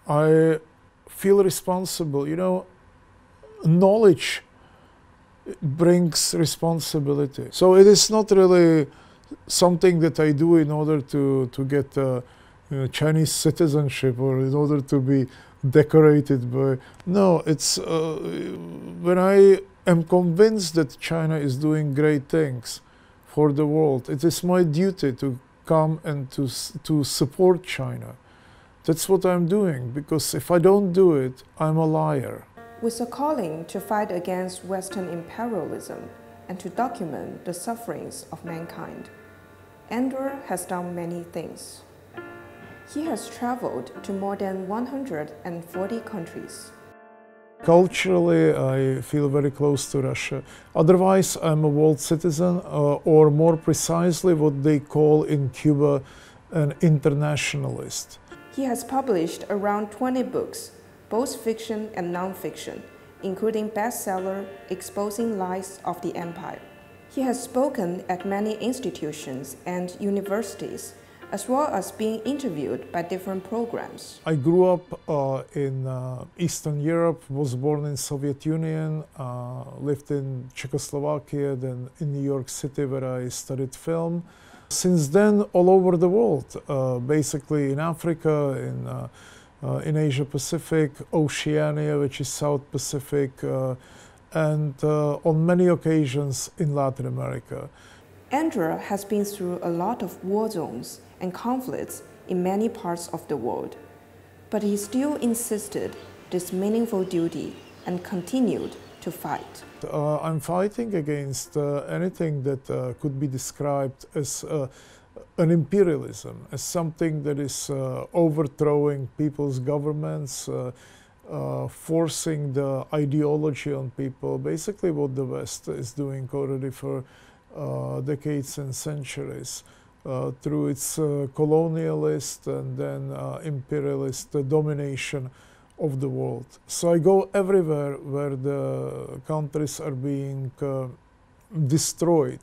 I feel responsible. You know, knowledge brings responsibility. So it is not really something that I do in order to get Chinese citizenship or in order to be decorated by. No, it's when I am convinced that China is doing great things for the world, it is my duty to come and to support China. That's what I'm doing, because if I don't do it, I'm a liar. With a calling to fight against Western imperialism and to document the sufferings of mankind, Andrew has done many things. He has traveled to more than 140 countries. Culturally, I feel very close to Russia. Otherwise, I'm a world citizen, or more precisely what they call in Cuba an internationalist. He has published around 20 books, both fiction and non-fiction, including bestseller Exposing Lies of the Empire. He has spoken at many institutions and universities, as well as being interviewed by different programs. I grew up in Eastern Europe, was born in Soviet Union, lived in Czechoslovakia, then in New York City where I studied film. Since then, all over the world, basically in Africa, in Asia Pacific, Oceania, which is South Pacific, and on many occasions in Latin America. Andrew has been through a lot of war zones and conflicts in many parts of the world, but he still insisted this meaningful duty and continued to fight. I'm fighting against anything that could be described as an imperialism, as something that is overthrowing people's governments, forcing the ideology on people, basically what the West is doing already for decades and centuries, through its colonialist and then imperialist domination of the world. So I go everywhere where the countries are being destroyed,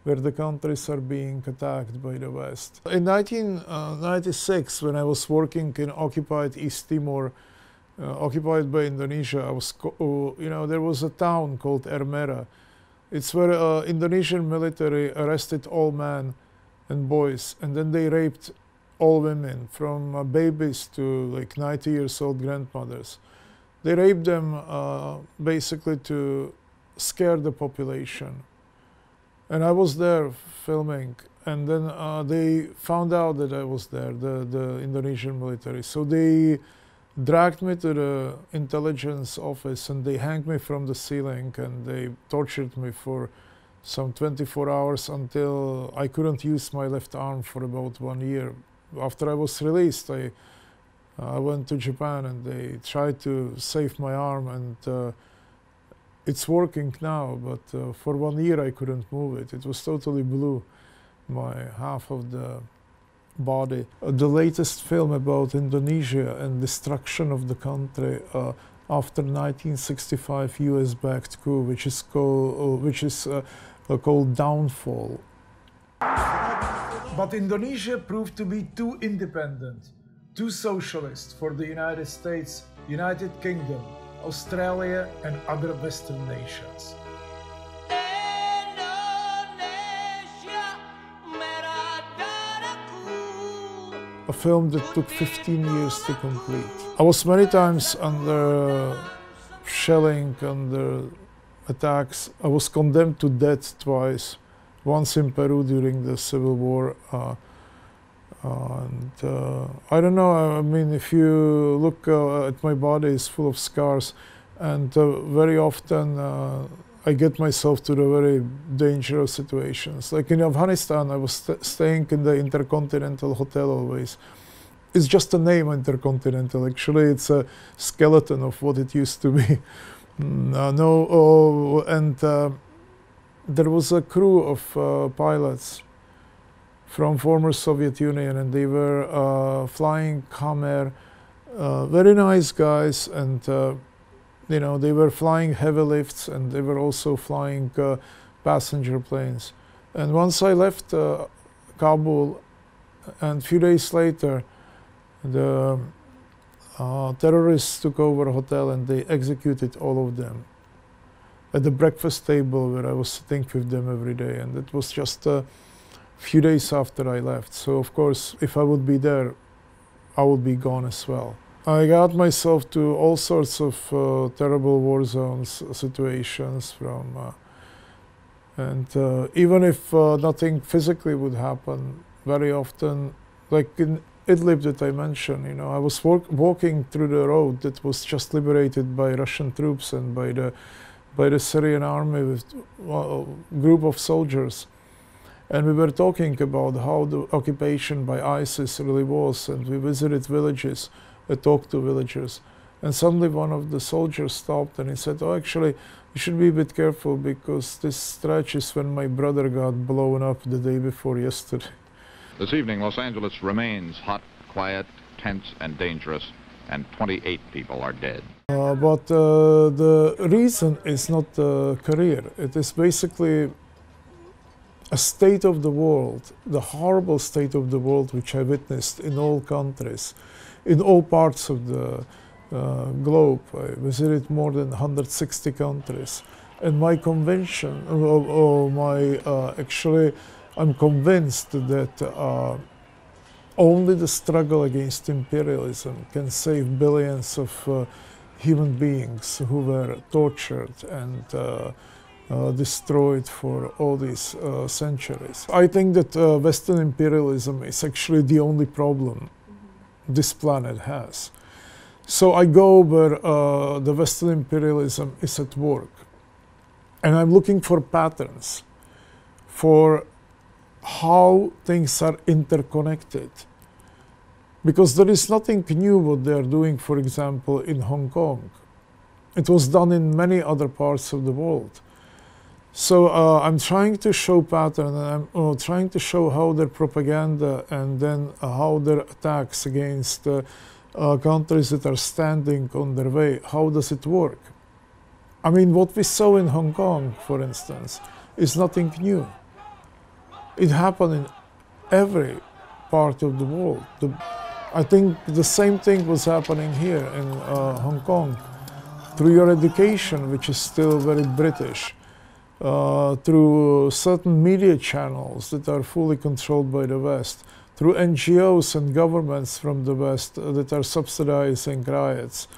where the countries are being attacked by the West. In 1996, when I was working in occupied East Timor, occupied by Indonesia, I was, there was a town called Ermera. It's where Indonesian military arrested all men and boys, and then they raped all women, from babies to like 90 years old grandmothers. They raped them basically to scare the population. And I was there filming, and then they found out that I was there, the Indonesian military. So they dragged me to the intelligence office and they hanged me from the ceiling and they tortured me for some 24 hours until I couldn't use my left arm for about 1 year. After I was released, I went to Japan and they tried to save my arm, and it's working now, but for 1 year I couldn't move it. It was totally blue, my half of the body. The latest film about Indonesia and destruction of the country after 1965 US-backed coup, which is called Downfall. But Indonesia proved to be too independent, too socialist for the United States, United Kingdom, Australia, and other Western nations. A film that took 15 years to complete. I was many times under shelling, under attacks. I was condemned to death twice. Once in Peru during the Civil War. I don't know, I mean, if you look at my body, it's full of scars. And very often I get myself to the very dangerous situations. Like in Afghanistan, I was staying in the Intercontinental Hotel always. It's just a name, Intercontinental. Actually, it's a skeleton of what it used to be. There was a crew of pilots from former Soviet Union, and they were flying Khmer, very nice guys, and they were flying heavy lifts, and they were also flying passenger planes. And once I left Kabul, and a few days later, terrorists took over a hotel and they executed all of them at the breakfast table where I was sitting with them every day, and it was just a few days after I left. So of course, if I would be there, I would be gone as well. I got myself to all sorts of terrible war zones situations and even if nothing physically would happen, very often, like in Idlib that I mentioned, you know, I was walking through the road that was just liberated by Russian troops and by the Syrian army with a group of soldiers. And we were talking about how the occupation by ISIS really was, and we visited villages, talked to villagers. And suddenly one of the soldiers stopped and he said, "Oh, actually, you should be a bit careful because this stretch is when my brother got blown up the day before yesterday." This evening, Los Angeles remains hot, quiet, tense, and dangerous, and 28 people are dead. But the reason is not career. It is basically a state of the world, the horrible state of the world which I witnessed in all countries, in all parts of the globe. I visited more than 160 countries. And my conviction, actually, I'm convinced that only the struggle against imperialism can save billions of human beings who were tortured and destroyed for all these centuries. I think that Western imperialism is actually the only problem this planet has. So I go where the Western imperialism is at work, and I'm looking for patterns, for how things are interconnected. Because there is nothing new what they are doing, for example, in Hong Kong. It was done in many other parts of the world. So I'm trying to show pattern, and I'm trying to show how their propaganda and then how their attacks against countries that are standing on their way, how does it work? I mean, what we saw in Hong Kong, for instance, is nothing new. It happened in every part of the world. I think the same thing was happening here in Hong Kong. Through your education, which is still very British, through certain media channels that are fully controlled by the West, through NGOs and governments from the West that are subsidizing riots.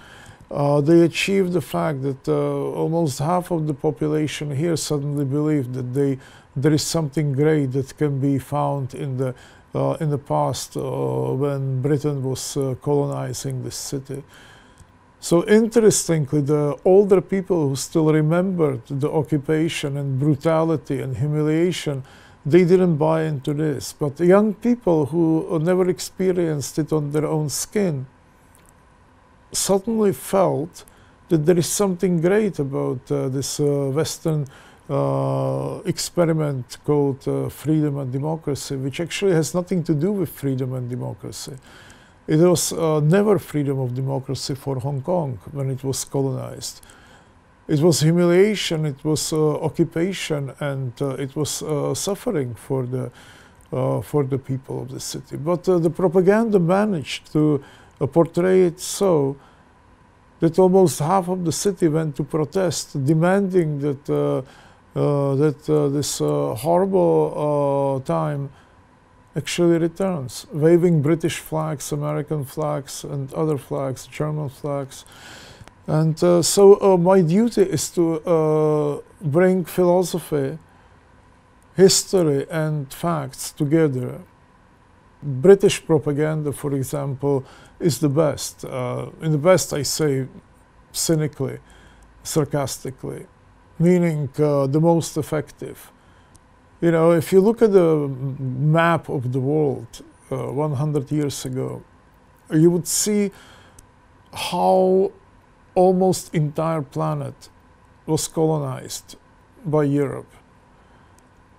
They achieved the fact that almost half of the population here suddenly believed that there is something great that can be found in the past when Britain was colonizing this city. So interestingly, the older people who still remembered the occupation and brutality and humiliation, they didn't buy into this. But the young people who never experienced it on their own skin suddenly felt that there is something great about this Western experiment called freedom and democracy, which actually has nothing to do with freedom and democracy. It was never freedom of democracy for Hong Kong when it was colonized. It was humiliation, it was occupation, and it was suffering for the people of the city. But the propaganda managed to portray it so that almost half of the city went to protest, demanding that this horrible time actually returns, waving British flags, American flags, and other flags, German flags. And so my duty is to bring philosophy, history, and facts together. British propaganda, for example, is the best. In the best, I say cynically, sarcastically, meaning the most effective. You know, if you look at the map of the world 100 years ago, you would see how almost entire planet was colonized by Europe,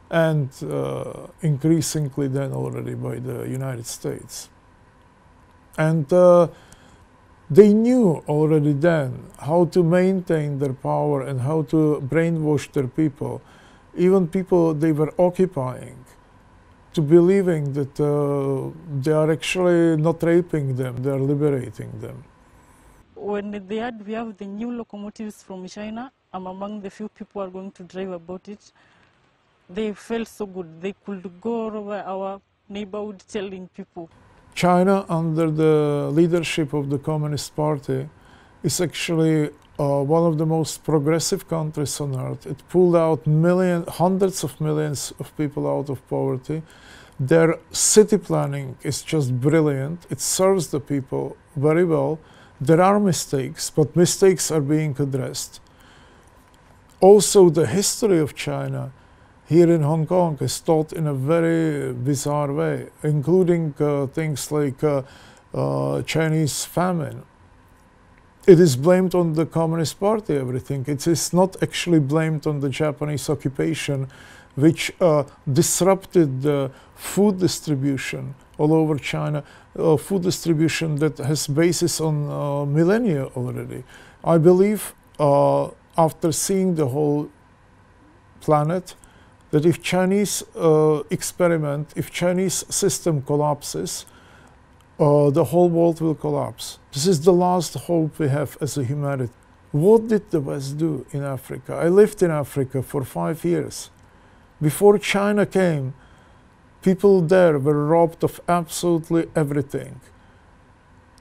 and increasingly then already by the United States. And they knew already then how to maintain their power and how to brainwash their people, even people they were occupying, to believing that they are actually not raping them, they are liberating them. when we have the new locomotives from China, I'm among the few people who are going to drive about it. They felt so good. They could go all over our neighborhood telling people. China, under the leadership of the Communist Party, is actually one of the most progressive countries on earth. It pulled out hundreds of millions of people out of poverty. Their city planning is just brilliant. It serves the people very well. There are mistakes, but mistakes are being addressed. Also, the history of China here in Hong Kong is taught in a very bizarre way, including things like Chinese famine. It is blamed on the Communist Party, everything. It is not actually blamed on the Japanese occupation, which disrupted the food distribution all over China, food distribution that has basis on millennia already. I believe, after seeing the whole planet, that if Chinese experiment, if Chinese system collapses, the whole world will collapse. This is the last hope we have as a humanity. What did the West do in Africa? I lived in Africa for 5 years. Before China came, people there were robbed of absolutely everything.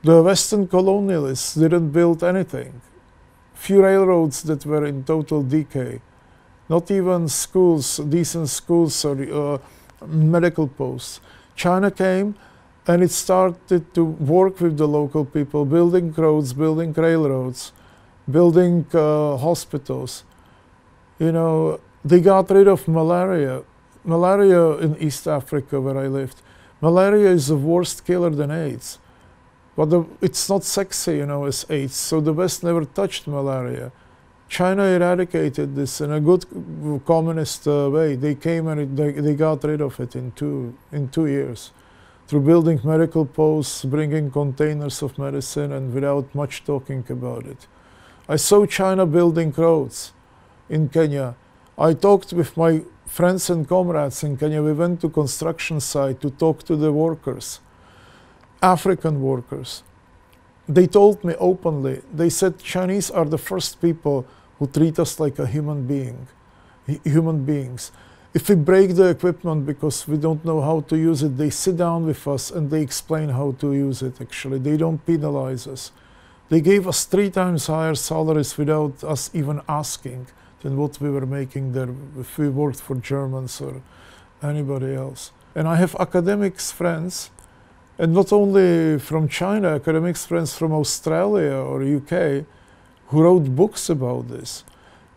The Western colonialists didn't build anything. Few railroads that were in total decay. Not even schools, decent schools or medical posts. China came and it started to work with the local people, building roads, building railroads, building hospitals. You know, they got rid of malaria. Malaria in East Africa, where I lived. Malaria is a worse killer than AIDS. But it's not sexy, you know, as AIDS. So the West never touched malaria. China eradicated this in a good communist way. They came and they got rid of it in two years. Through building medical posts, bringing containers of medicine, and without much talking about it. I saw China building roads in Kenya. I talked with my friends and comrades in Kenya. We went to construction site to talk to the workers, African workers. They told me openly, they said Chinese are the first people who treat us like a human beings. If we break the equipment because we don't know how to use it, they sit down with us and they explain how to use it actually. They don't penalize us. They gave us 3 times higher salaries without us even asking than what we were making there if we worked for Germans or anybody else. And I have academics friends, and not only from China, academics friends from Australia or UK, who wrote books about this.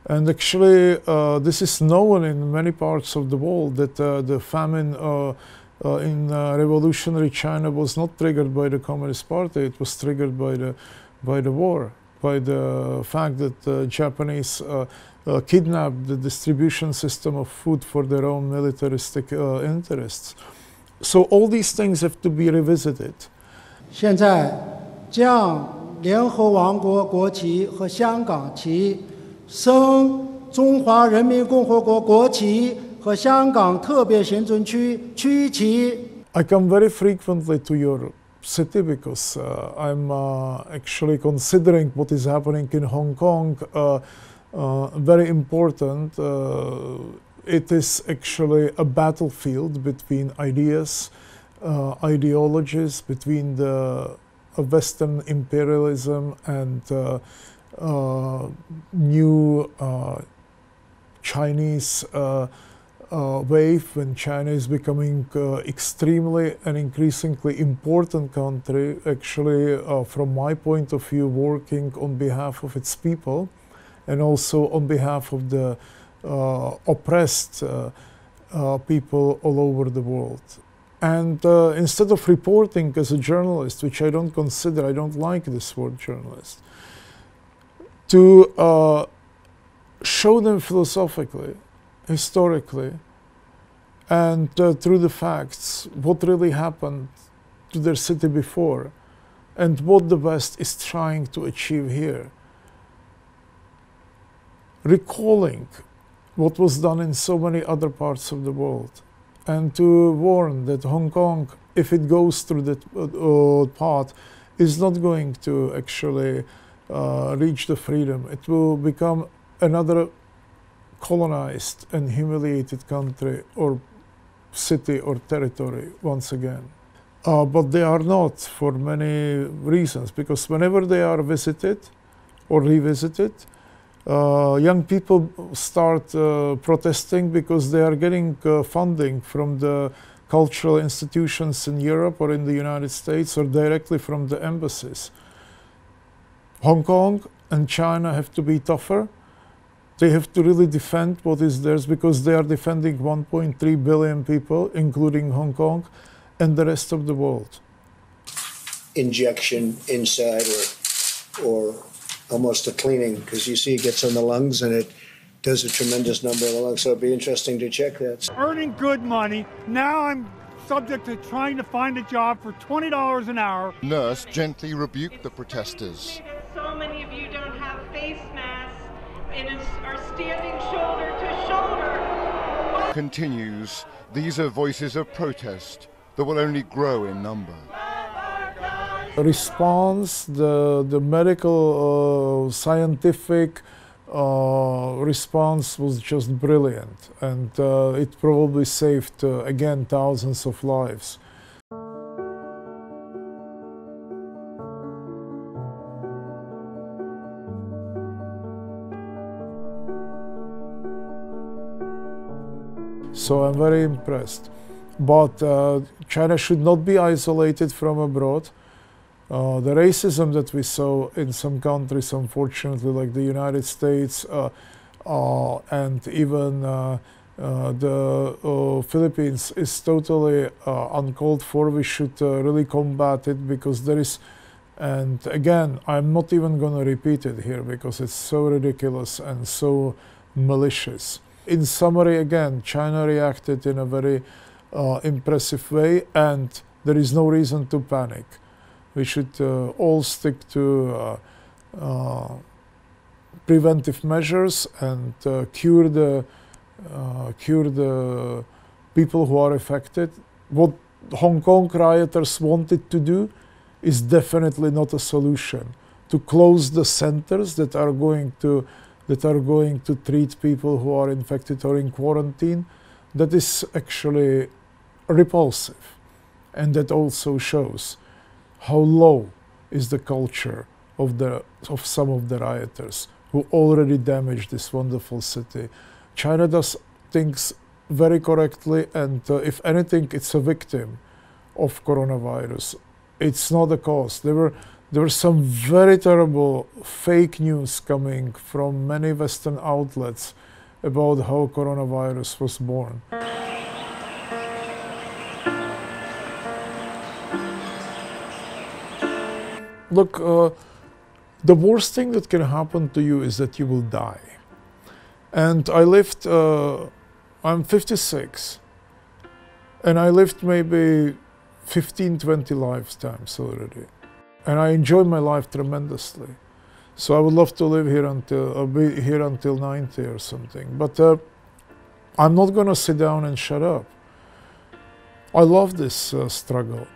And actually, this is known in many parts of the world that the famine in revolutionary China was not triggered by the Communist Party. It was triggered by the war, by the fact that the Japanese kidnapped the distribution system of food for their own militaristic interests. So all these things have to be revisited. 现在将联合王国国旗和香港旗升中华人民共和国国旗和香港特别行政区区旗。 I come very frequently to your city because I'm actually considering what is happening in Hong Kong very important. It is actually a battlefield between ideas, ideologies, between the Western imperialism and new Chinese wave, when China is becoming extremely and increasingly important country, actually from my point of view working on behalf of its people and also on behalf of the oppressed people all over the world. And instead of reporting as a journalist, which I don't consider, I don't like this word journalist, to show them philosophically, historically, and through the facts, what really happened to their city before, and what the West is trying to achieve here. Recalling what was done in so many other parts of the world, and to warn that Hong Kong, if it goes through that path, is not going to actually reach the freedom, it will become another colonized and humiliated country or city or territory once again. But they are not, for many reasons, because whenever they are visited or revisited, young people start protesting because they are getting funding from the cultural institutions in Europe or in the United States or directly from the embassies. Hong Kong and China have to be tougher. They have to really defend what is theirs because they are defending 1.3 billion people, including Hong Kong and the rest of the world. Injection inside or almost a cleaning, because you see it gets in the lungs and it does a tremendous number of the lungs. So it'd be interesting to check that. Earning good money. Now I'm subject to trying to find a job for $20 an hour. Nurse gently rebuked the protesters. So many of you don't have face masks and are standing shoulder to shoulder. Continues. These are voices of protest that will only grow in number. Response, the medical, scientific response was just brilliant, and it probably saved, again, thousands of lives. So I'm very impressed. But China should not be isolated from abroad. The racism that we saw in some countries, unfortunately, like the United States and even the Philippines, is totally uncalled for. We should really combat it because there is, and again, I'm not even going to repeat it here because it's so ridiculous and so malicious. In summary, again, China reacted in a very impressive way, and there is no reason to panic. We should all stick to preventive measures and cure the people who are affected. What Hong Kong rioters wanted to do is definitely not a solution. To close the centers that are going to treat people who are infected or in quarantine, that is actually repulsive, and that also shows how low is the culture of some of the rioters who already damaged this wonderful city. China does things very correctly, and if anything, it's a victim of coronavirus. It's not a cause. There were some very terrible fake news coming from many Western outlets about how coronavirus was born. Look, the worst thing that can happen to you is that you will die. And I lived, I'm 56, and I lived maybe 15, 20 lifetimes already. And I enjoy my life tremendously. So I would love to live here until, be here until 90 or something. But I'm not going to sit down and shut up. I love this struggle.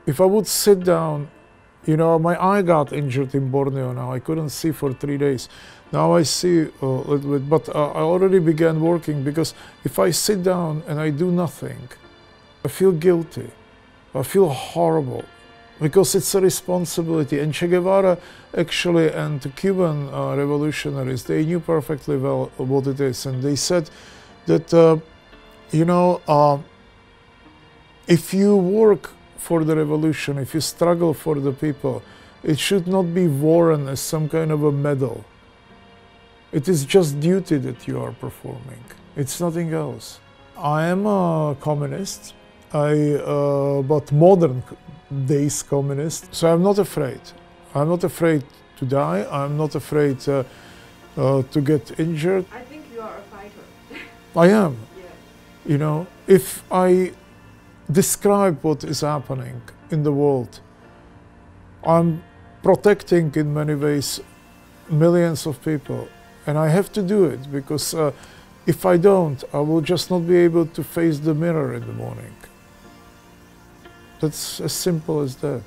If I would sit down, you know, my eye got injured in Borneo now. I couldn't see for 3 days. Now I see a little bit, but I already began working, because if I sit down and I do nothing, I feel guilty. I feel horrible, because it's a responsibility. And Che Guevara actually, and the Cuban revolutionaries, they knew perfectly well what it is. And they said that, you know, if you work for the revolution, if you struggle for the people, it should not be worn as some kind of a medal. It is just duty that you are performing. It's nothing else. I am a communist, but modern days communist. So I'm not afraid. I'm not afraid to die. I'm not afraid to get injured. I think you are a fighter. I am. Yeah. You know, if I describe what is happening in the world, I'm protecting in many ways millions of people. And I have to do it, because if I don't, I will just not be able to face the mirror in the morning. That's as simple as that.